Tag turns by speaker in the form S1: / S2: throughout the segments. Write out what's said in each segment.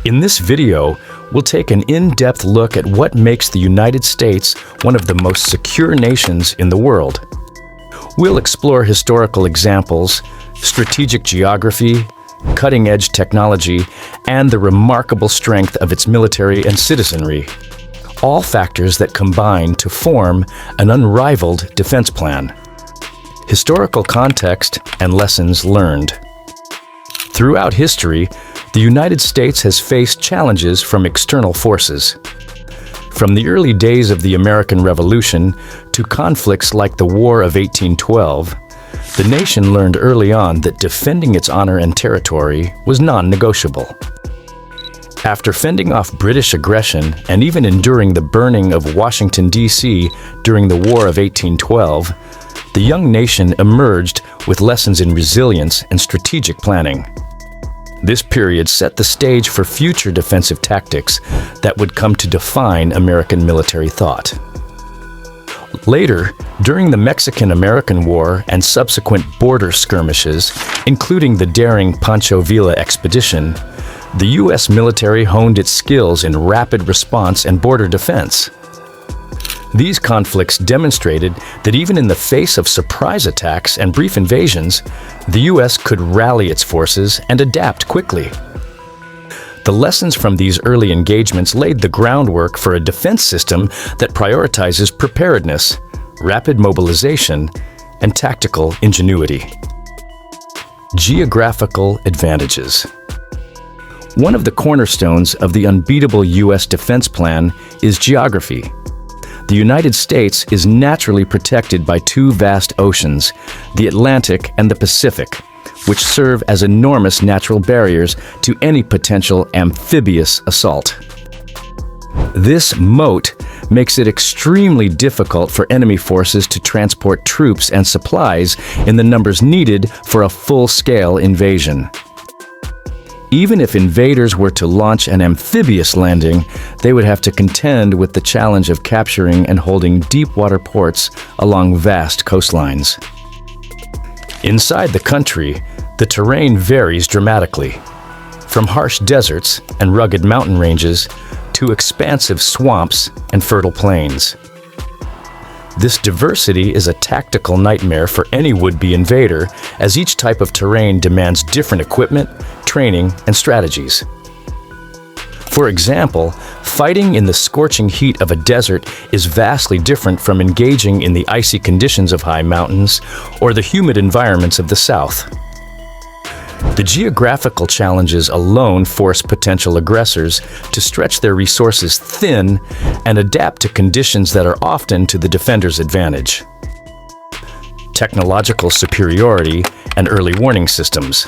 S1: In this video, we'll take an in-depth look at what makes the United States one of the most secure nations in the world. We'll explore historical examples, strategic geography, cutting-edge technology, and the remarkable strength of its military and citizenry, all factors that combine to form an unrivaled defense plan. Historical context and lessons learned. Throughout history, the United States has faced challenges from external forces. From the early days of the American Revolution to conflicts like the War of 1812, the nation learned early on that defending its honor and territory was non-negotiable. After fending off British aggression and even enduring the burning of Washington, D.C. during the War of 1812, the young nation emerged with lessons in resilience and strategic planning. This period set the stage for future defensive tactics that would come to define American military thought. Later, during the Mexican-American War and subsequent border skirmishes, including the daring Pancho Villa expedition, the U.S. military honed its skills in rapid response and border defense. These conflicts demonstrated that even in the face of surprise attacks and brief invasions, the U.S. could rally its forces and adapt quickly. The lessons from these early engagements laid the groundwork for a defense system that prioritizes preparedness, rapid mobilization, and tactical ingenuity. Geographical advantages. One of the cornerstones of the unbeatable U.S. defense plan is geography. The United States is naturally protected by two vast oceans, the Atlantic and the Pacific, which serve as enormous natural barriers to any potential amphibious assault. This moat makes it extremely difficult for enemy forces to transport troops and supplies in the numbers needed for a full-scale invasion. Even if invaders were to launch an amphibious landing, they would have to contend with the challenge of capturing and holding deep-water ports along vast coastlines. Inside the country, the terrain varies dramatically, from harsh deserts and rugged mountain ranges to expansive swamps and fertile plains. This diversity is a tactical nightmare for any would-be invader, as each type of terrain demands different equipment, training, and strategies. For example, fighting in the scorching heat of a desert is vastly different from engaging in the icy conditions of high mountains or the humid environments of the south. The geographical challenges alone force potential aggressors to stretch their resources thin and adapt to conditions that are often to the defender's advantage. Technological superiority and early warning systems.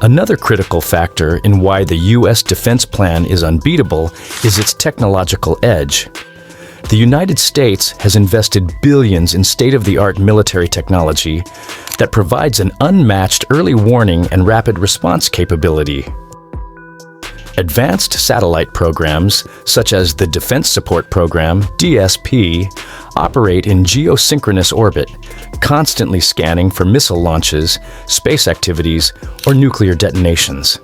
S1: Another critical factor in why the U.S. defense plan is unbeatable is its technological edge. The United States has invested billions in state-of-the-art military technology that provides an unmatched early warning and rapid response capability. Advanced satellite programs, such as the Defense Support Program, DSP, operate in geosynchronous orbit, constantly scanning for missile launches, space activities, or nuclear detonations.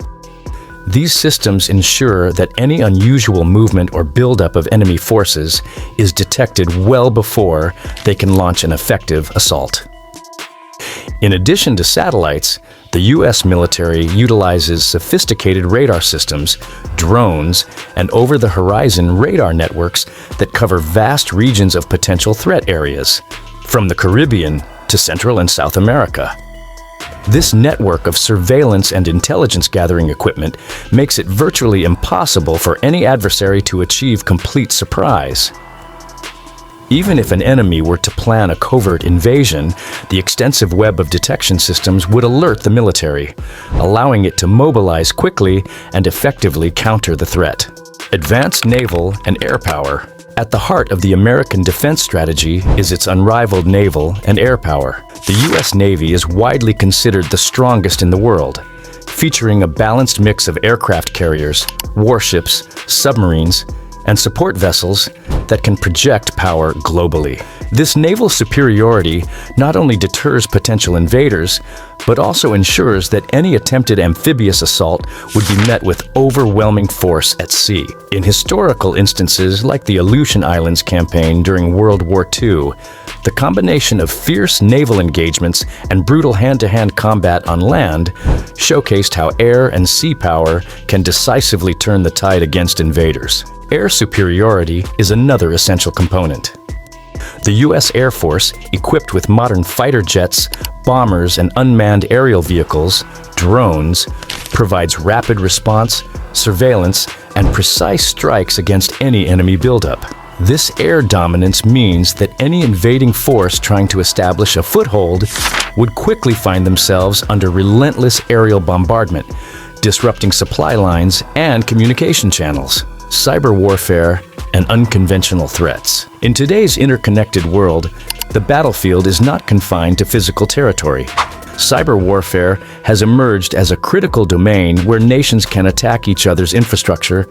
S1: These systems ensure that any unusual movement or buildup of enemy forces is detected well before they can launch an effective assault. In addition to satellites, the U.S. military utilizes sophisticated radar systems, drones, and over-the-horizon radar networks that cover vast regions of potential threat areas, from the Caribbean to Central and South America. This network of surveillance and intelligence-gathering equipment makes it virtually impossible for any adversary to achieve complete surprise. Even if an enemy were to plan a covert invasion, the extensive web of detection systems would alert the military, allowing it to mobilize quickly and effectively counter the threat. Advanced naval and air power. At the heart of the American defense strategy is its unrivaled naval and air power. The U.S. Navy is widely considered the strongest in the world, featuring a balanced mix of aircraft carriers, warships, submarines, and support vessels that can project power globally. This naval superiority not only deters potential invaders, but also ensures that any attempted amphibious assault would be met with overwhelming force at sea. In historical instances like the Aleutian Islands campaign during World War II, the combination of fierce naval engagements and brutal hand-to-hand combat on land showcased how air and sea power can decisively turn the tide against invaders. Air superiority is another essential component. The U.S. Air Force, equipped with modern fighter jets, bombers, and unmanned aerial vehicles, drones, provides rapid response, surveillance, and precise strikes against any enemy buildup. This air dominance means that any invading force trying to establish a foothold would quickly find themselves under relentless aerial bombardment, disrupting supply lines and communication channels. Cyber warfare and unconventional threats. In today's interconnected world, the battlefield is not confined to physical territory. Cyber warfare has emerged as a critical domain where nations can attack each other's infrastructure,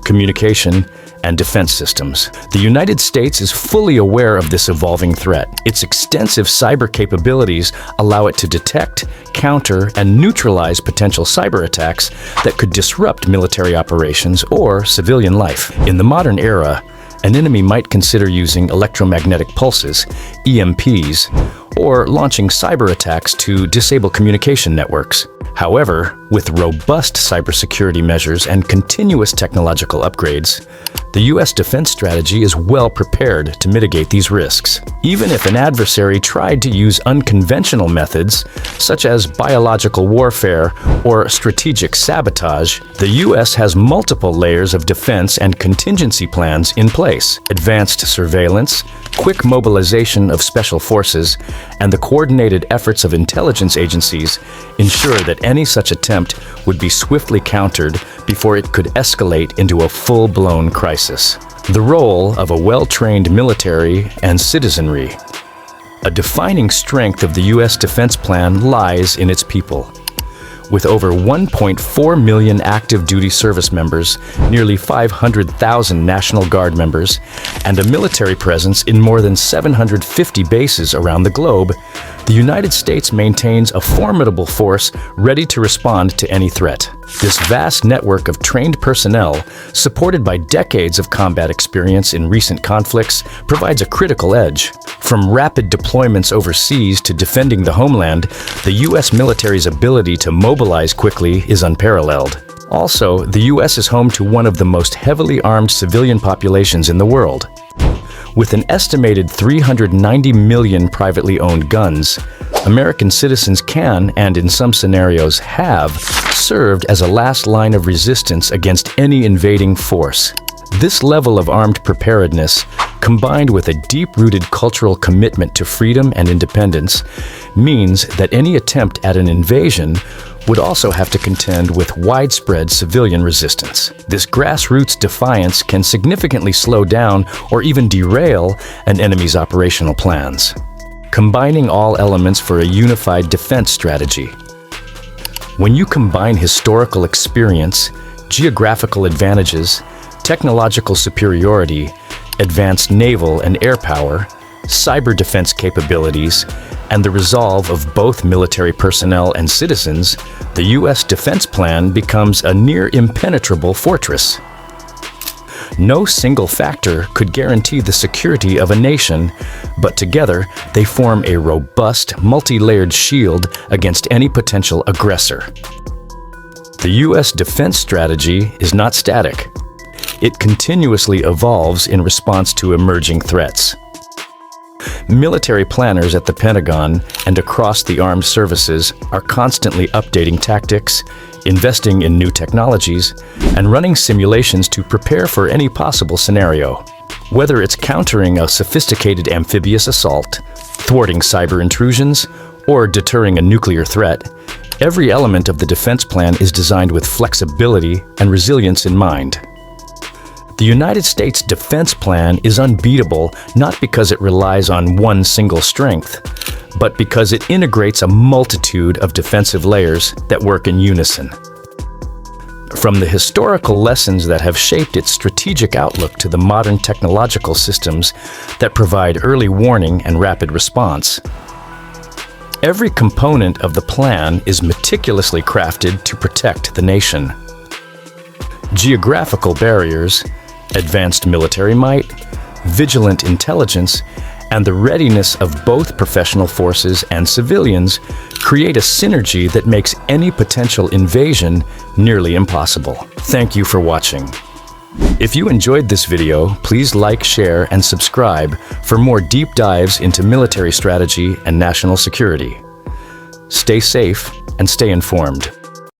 S1: communication, and defense systems. The United States is fully aware of this evolving threat. Its extensive cyber capabilities allow it to detect, counter, and neutralize potential cyber attacks that could disrupt military operations or civilian life. In the modern era, an enemy might consider using electromagnetic pulses, EMPs, or launching cyber attacks to disable communication networks. However, with robust cybersecurity measures and continuous technological upgrades, the U.S. defense strategy is well prepared to mitigate these risks. Even if an adversary tried to use unconventional methods, such as biological warfare or strategic sabotage, the U.S. has multiple layers of defense and contingency plans in place. Advanced surveillance, quick mobilization of special forces, and the coordinated efforts of intelligence agencies ensure that any such attempt would be swiftly countered before it could escalate into a full-blown crisis. The role of a well-trained military and citizenry. A defining strength of the U.S. defense plan lies in its people. With over 1.4 million active duty service members, nearly 500,000 National Guard members, and a military presence in more than 750 bases around the globe, the United States maintains a formidable force ready to respond to any threat. This vast network of trained personnel, supported by decades of combat experience in recent conflicts, provides a critical edge. From rapid deployments overseas to defending the homeland, the U.S. military's ability to mobilize quickly is unparalleled. Also, the U.S. is home to one of the most heavily armed civilian populations in the world. With an estimated 390 million privately owned guns, American citizens can, and in some scenarios have, served as a last line of resistance against any invading force. This level of armed preparedness, combined with a deep-rooted cultural commitment to freedom and independence, means that any attempt at an invasion would also have to contend with widespread civilian resistance. This grassroots defiance can significantly slow down or even derail an enemy's operational plans. Combining all elements for a unified defense strategy. When you combine historical experience, geographical advantages, technological superiority, advanced naval and air power, cyber defense capabilities, and the resolve of both military personnel and citizens, the U.S. defense plan becomes a near-impenetrable fortress. No single factor could guarantee the security of a nation, but together they form a robust, multi-layered shield against any potential aggressor. The U.S. defense strategy is not static. It continuously evolves in response to emerging threats. Military planners at the Pentagon and across the armed services are constantly updating tactics, investing in new technologies, and running simulations to prepare for any possible scenario. Whether it's countering a sophisticated amphibious assault, thwarting cyber intrusions, or deterring a nuclear threat, every element of the defense plan is designed with flexibility and resilience in mind. The United States defense plan is unbeatable not because it relies on one single strength, but because it integrates a multitude of defensive layers that work in unison. From the historical lessons that have shaped its strategic outlook to the modern technological systems that provide early warning and rapid response. Every component of the plan is meticulously crafted to protect the nation. Geographical barriers, advanced military might, vigilant intelligence, and the readiness of both professional forces and civilians create a synergy that makes any potential invasion nearly impossible. Thank you for watching. If you enjoyed this video, please like, share, and subscribe for more deep dives into military strategy and national security. Stay safe and stay informed.